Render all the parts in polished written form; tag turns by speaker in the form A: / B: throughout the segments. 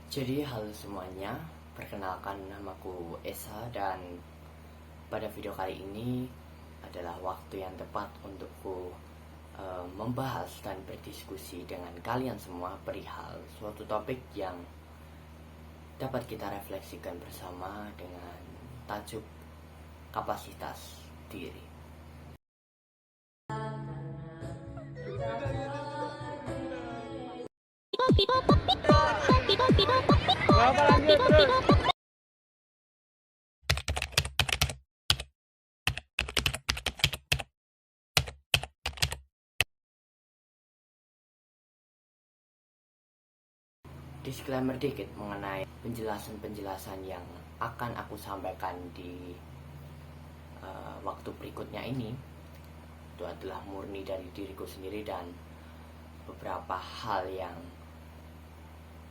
A: Jadi halo semuanya, perkenalkan namaku Esa dan pada video kali ini adalah waktu yang tepat untukku membahas dan berdiskusi dengan kalian semua perihal suatu topik yang dapat kita refleksikan bersama dengan tajuk kapasitas diri.
B: Bapak lanjut terus.
A: Disclaimer dikit mengenai penjelasan-penjelasan yang akan aku sampaikan di waktu berikutnya ini. Itu adalah murni dari diriku sendiri dan beberapa hal yang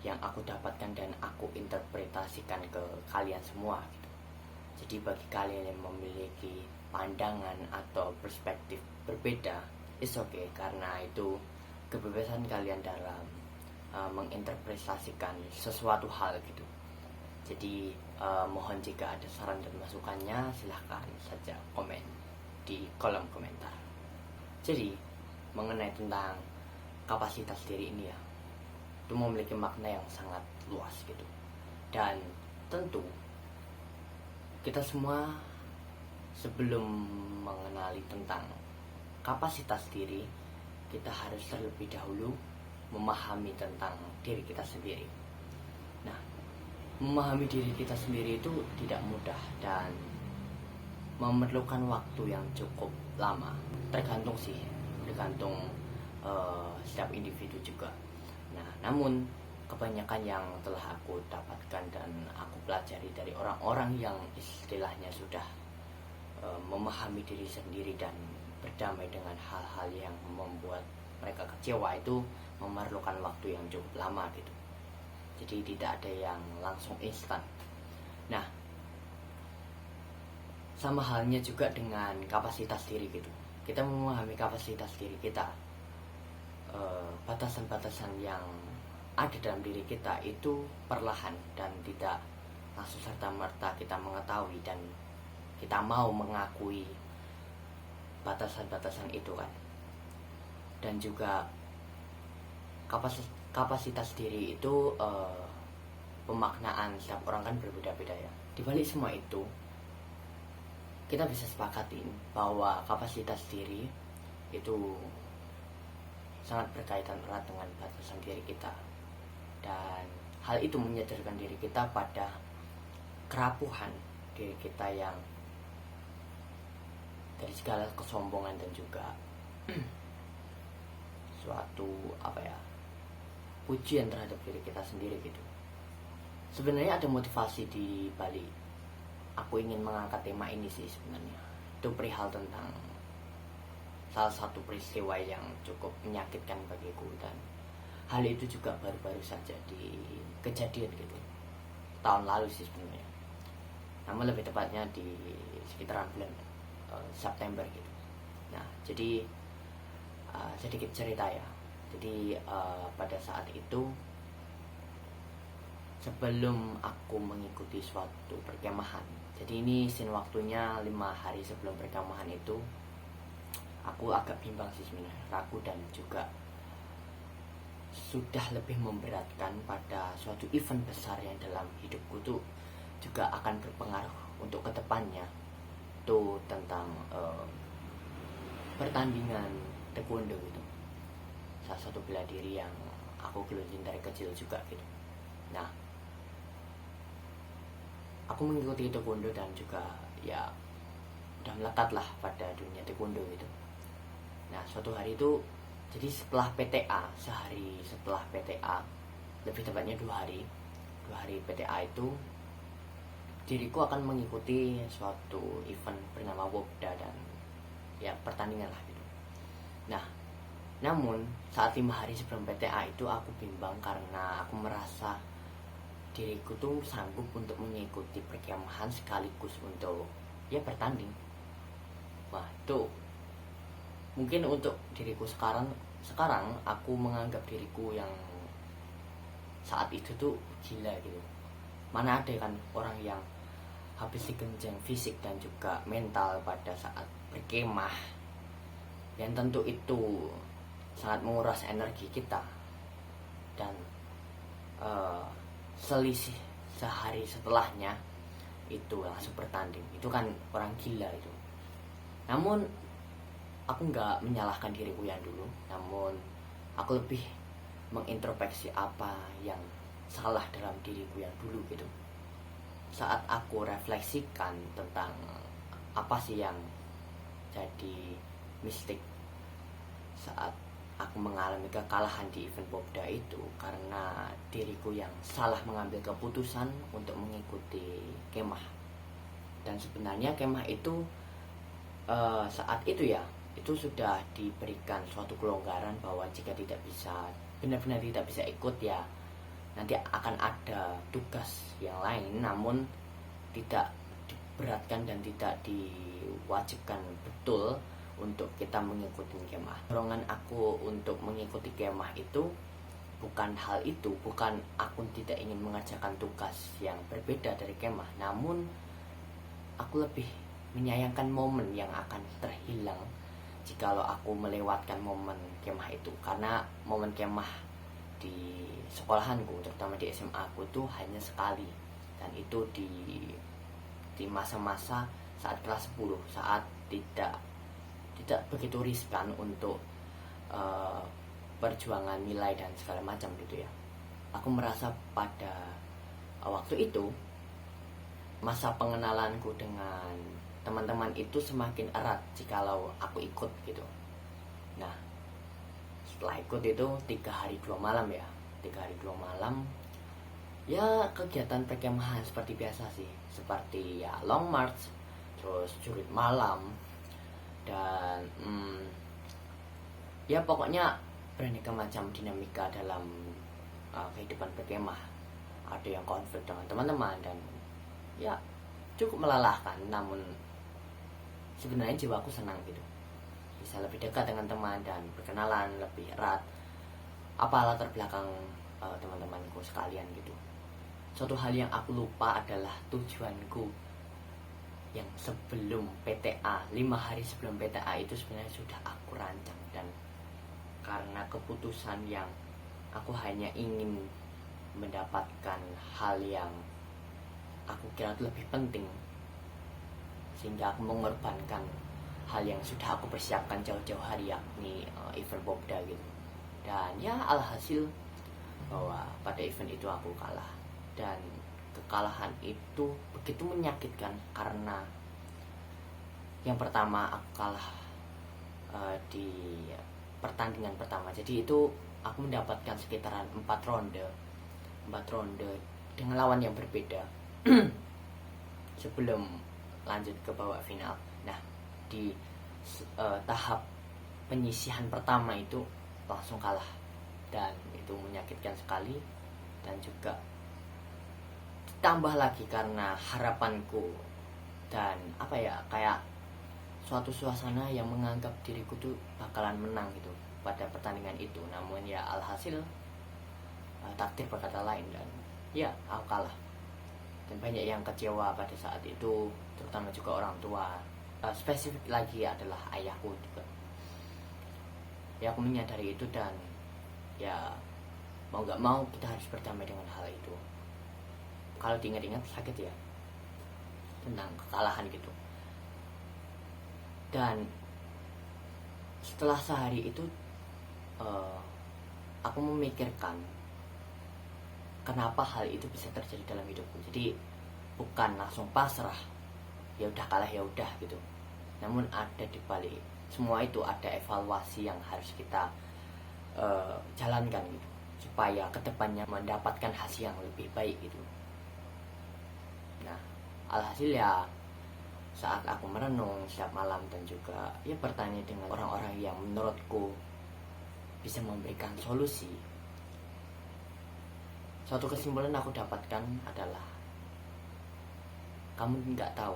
A: aku dapatkan dan aku interpretasikan ke kalian semua gitu. Jadi bagi kalian yang memiliki pandangan atau perspektif berbeda, it's okay, karena itu kebebasan kalian dalam menginterpretasikan sesuatu hal gitu. Jadi mohon jika ada saran dan masukannya silahkan saja komen di kolom komentar. Jadi mengenai tentang kapasitas diri ini ya, itu memiliki makna yang sangat luas gitu. Dan tentu kita semua sebelum mengenali tentang kapasitas diri, kita harus terlebih dahulu memahami tentang diri kita sendiri. Nah, memahami diri kita sendiri itu tidak mudah dan memerlukan waktu yang cukup lama. Tergantung setiap individu juga. Nah, namun kebanyakan yang telah aku dapatkan dan aku pelajari dari orang-orang yang istilahnya sudah memahami diri sendiri dan berdamai dengan hal-hal yang membuat mereka kecewa itu memerlukan waktu yang cukup lama gitu. Jadi tidak ada yang langsung instan. Nah, sama halnya juga dengan kapasitas diri gitu. Kita memahami kapasitas diri kita, batasan-batasan yang ada dalam diri kita itu perlahan dan tidak langsung serta-merta kita mengetahui dan kita mau mengakui batasan-batasan itu kan. Dan juga kapasitas diri itu pemaknaan setiap orang kan berbeda-beda ya. Di balik semua itu kita bisa sepakatin bahwa kapasitas diri itu sangat berkaitan erat dengan batasan diri kita, dan hal itu menyadarkan diri kita pada kerapuhan diri kita yang dari segala kesombongan dan juga suatu pujian terhadap diri kita sendiri gitu. Sebenarnya ada motivasi di balik aku ingin mengangkat tema ini sih sebenarnya. Itu perihal tentang salah satu peristiwa yang cukup menyakitkan bagiku, dan hal itu juga baru-baru saja di kejadian gitu tahun lalu sih sebenarnya, namun lebih tepatnya di sekitaran bulan September gitu. Nah, jadi sedikit cerita ya. Jadi pada saat itu sebelum aku mengikuti suatu perkemahan, jadi ini scene waktunya 5 hari sebelum perkemahan itu, aku agak bimbang sih sebenarnya, ragu dan juga sudah lebih memberatkan pada suatu event besar yang dalam hidupku tuh juga akan berpengaruh untuk kedepannya, tuh tentang pertandingan taekwondo gitu, salah satu bela diri yang aku gelutin dari kecil juga gitu. Nah, aku mengikuti taekwondo dan juga ya udah melekat lah pada dunia taekwondo gitu. Nah, suatu hari itu, jadi setelah PTA, sehari setelah PTA, lebih tepatnya 2 hari PTA itu, diriku akan mengikuti suatu event bernama Wobda dan ya pertandingan lah gitu. Nah, namun saat 5 hari sebelum PTA itu aku bimbang karena aku merasa diriku tuh sanggup untuk mengikuti perkemahan sekaligus untuk ya bertanding. Wah, itu mungkin untuk diriku sekarang aku menganggap diriku yang saat itu tuh gila gitu. Mana ada kan orang yang habis dikencing fisik dan juga mental pada saat berkemah, yang tentu itu sangat menguras energi kita. Dan selisih sehari setelahnya itu langsung bertanding, itu kan orang gila itu. Namun aku nggak menyalahkan diriku yang dulu, namun aku lebih mengintrospeksi apa yang salah dalam diriku yang dulu gitu. Saat aku refleksikan tentang apa sih yang jadi mistik saat aku mengalami kekalahan di event Popda itu, karena diriku yang salah mengambil keputusan untuk mengikuti kemah. Dan sebenarnya kemah itu saat itu ya, itu sudah diberikan suatu kelonggaran bahwa jika tidak bisa, benar-benar tidak bisa ikut ya nanti akan ada tugas yang lain, namun tidak diberatkan dan tidak diwajibkan betul untuk kita mengikuti kemah. Dorongan aku untuk mengikuti kemah itu bukan hal itu, bukan aku tidak ingin mengerjakan tugas yang berbeda dari kemah, namun aku lebih menyayangkan momen yang akan terhilang jikalau aku melewatkan momen kemah itu. Karena momen kemah di sekolahanku, terutama di SMA aku tuh hanya sekali, dan itu di masa-masa saat kelas 10, saat tidak begitu riskan untuk perjuangan nilai dan segala macam gitu ya. Aku merasa pada waktu itu masa pengenalanku dengan teman-teman itu semakin erat jikalau aku ikut gitu. Nah, setelah ikut itu 3 hari 2 malam ya, 3 hari 2 malam ya, kegiatan perkemahan seperti biasa sih, seperti ya long march, terus jurit malam, dan ya pokoknya beraneka macam dinamika dalam kehidupan berkemah. Ada yang konflik dengan teman-teman dan ya cukup melelahkan, namun sebenarnya jiwaku senang gitu, bisa lebih dekat dengan teman dan berkenalan lebih erat apa latar belakang teman-temanku sekalian gitu. Suatu hal yang aku lupa adalah tujuanku yang sebelum PTA, 5 hari sebelum PTA itu sebenarnya sudah aku rancang. Dan karena keputusan yang aku hanya ingin mendapatkan hal yang aku kira lebih penting, sehingga aku mengorbankan hal yang sudah aku persiapkan jauh-jauh hari, yakni event Popda gitu. Dan ya alhasil bahwa pada event itu aku kalah. Dan kekalahan itu begitu menyakitkan karena yang pertama aku kalah di pertandingan pertama. Jadi itu aku mendapatkan sekitaran 4 ronde dengan lawan yang berbeda sebelum lanjut ke babak final. Nah, di tahap penyisihan pertama itu langsung kalah, dan itu menyakitkan sekali. Dan juga tambah lagi karena harapanku dan apa ya, kayak suatu suasana yang menganggap diriku tuh bakalan menang gitu pada pertandingan itu. Namun ya alhasil takdir berkata lain, dan ya aku kalah. Dan banyak yang kecewa pada saat itu, terutama juga orang tua. Spesifik lagi adalah ayahku juga. Ya aku menyadari itu, dan ya mau gak mau kita harus berdamai dengan hal itu. Kalau diingat-ingat sakit ya, tentang kekalahan gitu. Dan setelah sehari itu aku memikirkan kenapa hal itu bisa terjadi dalam hidupku. Jadi bukan langsung pasrah, ya udah kalah ya udah gitu. Namun ada di balik semua itu ada evaluasi yang harus kita jalankan gitu, supaya kedepannya mendapatkan hasil yang lebih baik gitu. Nah, alhasil ya saat aku merenung setiap malam dan juga ya bertanya dengan orang-orang yang menurutku bisa memberikan solusi, suatu kesimpulan aku dapatkan adalah kamu nggak tahu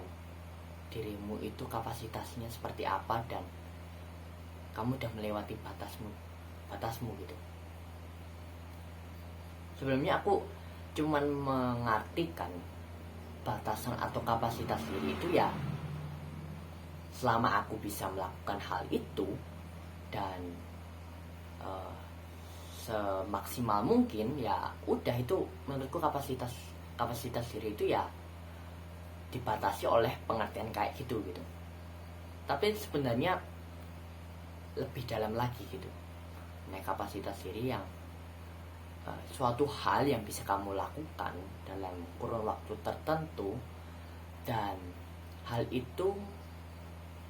A: dirimu itu kapasitasnya seperti apa, dan kamu udah melewati batasmu gitu. Sebelumnya aku cuman mengartikan batasan atau kapasitas diri itu ya selama aku bisa melakukan hal itu dan semaksimal mungkin, ya udah, itu menurutku kapasitas diri itu ya dibatasi oleh pengertian kayak gitu. Tapi sebenarnya lebih dalam lagi gitu. Nah, kapasitas diri yang suatu hal yang bisa kamu lakukan dalam kurun waktu tertentu, dan hal itu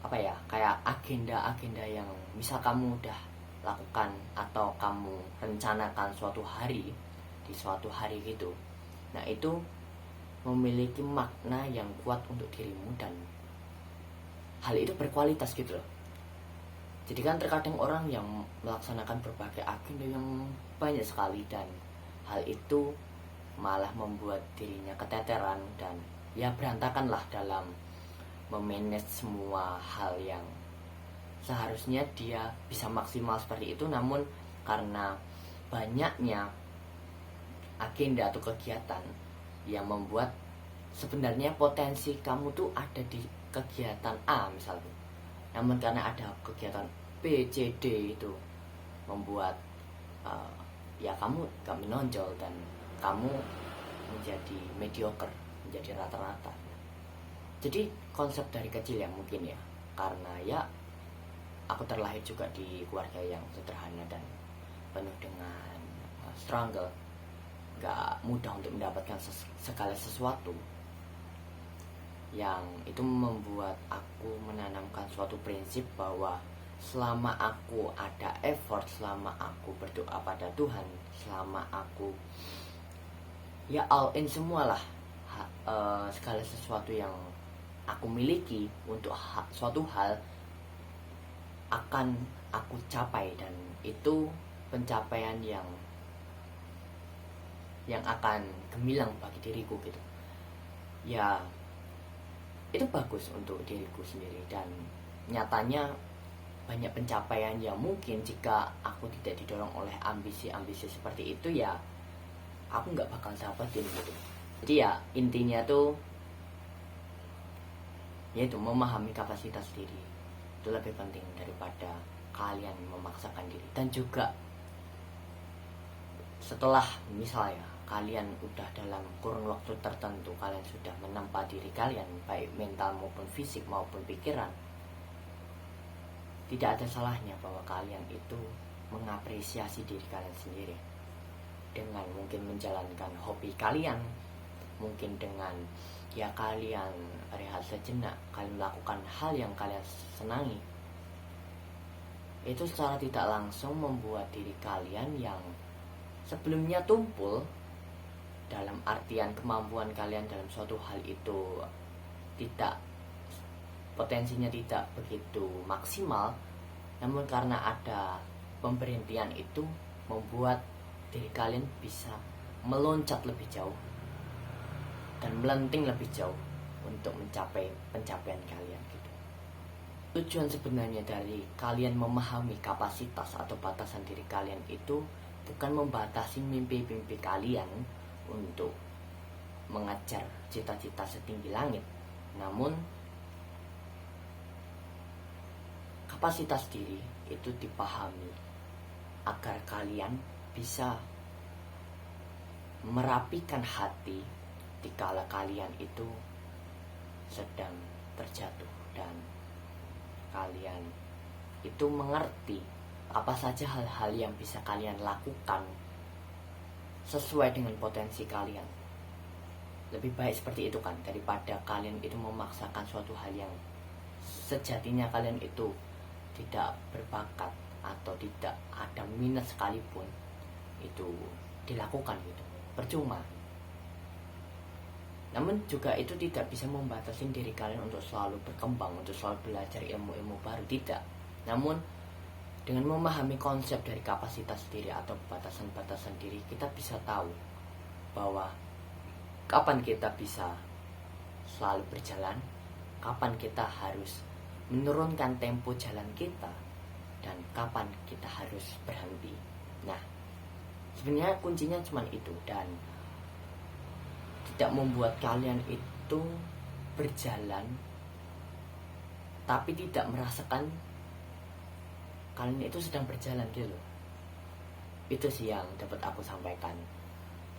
A: kayak agenda-agenda yang misal kamu udah lakukan atau kamu rencanakan suatu hari di suatu hari gitu. Nah, itu memiliki makna yang kuat untuk dirimu dan hal itu berkualitas gitu loh. Jadi kan terkadang orang yang melaksanakan berbagai agenda yang banyak sekali dan hal itu malah membuat dirinya keteteran dan ya berantakan lah dalam memanage semua hal yang seharusnya dia bisa maksimal seperti itu, namun karena banyaknya agenda atau kegiatan yang membuat sebenarnya potensi kamu tuh ada di kegiatan A misalnya, namun karena ada kegiatan B, C, D itu membuat ya kamu gak menonjol dan kamu menjadi mediocre, menjadi rata-rata. Jadi konsep dari kecil ya mungkin ya, karena ya aku terlahir juga di keluarga yang sederhana dan penuh dengan struggle, gak mudah untuk mendapatkan segala sesuatu, yang itu membuat aku menanamkan suatu prinsip bahwa selama aku ada effort, selama aku berdoa pada Tuhan, selama aku ya all in semualah segala sesuatu yang aku miliki untuk suatu hal akan aku capai, dan itu pencapaian yang akan gemilang bagi diriku gitu. Ya itu bagus untuk diriku sendiri, dan nyatanya banyak pencapaian yang mungkin jika aku tidak didorong oleh ambisi-ambisi seperti itu ya aku nggak bakal dapetin gitu. Jadi ya intinya tuh yaitu memahami kapasitas diri itu lebih penting daripada kalian memaksakan diri. Dan juga setelah misalnya kalian udah dalam kurun waktu tertentu kalian sudah menempa diri kalian baik mental maupun fisik maupun pikiran, tidak ada salahnya bahwa kalian itu mengapresiasi diri kalian sendiri dengan mungkin menjalankan hobi kalian, mungkin dengan ya kalian rehat sejenak, kalian melakukan hal yang kalian senangi. Itu secara tidak langsung membuat diri kalian yang sebelumnya tumpul, dalam artian kemampuan kalian dalam suatu hal itu tidak, potensinya tidak begitu maksimal, namun karena ada pemberhentian itu membuat diri kalian bisa meloncat lebih jauh dan melenting lebih jauh untuk mencapai pencapaian kalian gitu. Tujuan sebenarnya dari kalian memahami kapasitas atau batasan diri kalian itu bukan membatasi mimpi-mimpi kalian untuk mengejar cita-cita setinggi langit, namun kapasitas diri itu dipahami agar kalian bisa merapikan hati dikala kalian itu sedang terjatuh, dan kalian itu mengerti apa saja hal-hal yang bisa kalian lakukan sesuai dengan potensi kalian. Lebih baik seperti itu kan, daripada kalian itu memaksakan suatu hal yang sejatinya kalian itu tidak berbakat atau tidak ada minat sekalipun itu dilakukan gitu, percuma. Namun juga itu tidak bisa membatasi diri kalian untuk selalu berkembang, untuk selalu belajar ilmu-ilmu baru, tidak. Namun dengan memahami konsep dari kapasitas diri atau batasan-batasan diri, kita bisa tahu bahwa kapan kita bisa selalu berjalan, kapan kita harus menurunkan tempo jalan kita, dan kapan kita harus berhenti. Nah, Sebenarnya kuncinya cuma itu, dan tidak membuat kalian itu berjalan tapi tidak merasakan kalian itu sedang berjalan gitu loh. Itu sih yang dapat aku sampaikan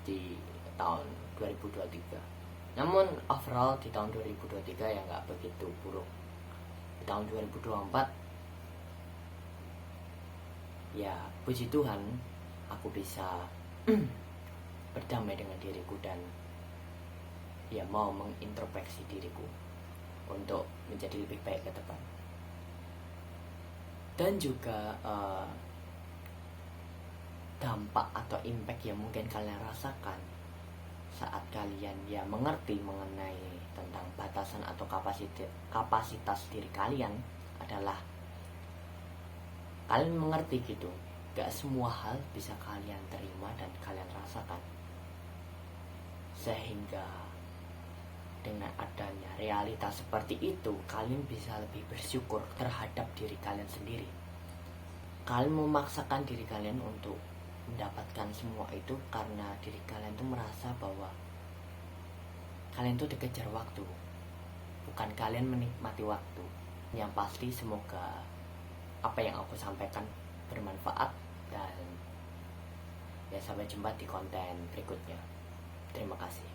A: di tahun 2023. Namun overall di tahun 2023 ya nggak begitu buruk. Di tahun 2024 ya puji Tuhan aku bisa berdamai dengan diriku dan ya mau mengintrospeksi diriku untuk menjadi lebih baik ke depan. Dan juga dampak atau impact yang mungkin kalian rasakan saat kalian ya mengerti mengenai tentang batasan atau kapasitas diri kalian adalah kalian mengerti gitu, gak semua hal bisa kalian terima dan kalian rasakan, sehingga dengan adanya realitas seperti itu kalian bisa lebih bersyukur terhadap diri kalian sendiri. Kalian memaksakan diri kalian untuk mendapatkan semua itu karena diri kalian tuh merasa bahwa kalian tuh dikejar waktu, bukan kalian menikmati waktu. Yang pasti semoga apa yang aku sampaikan bermanfaat, dan ya sampai jumpa di konten berikutnya. Terima kasih.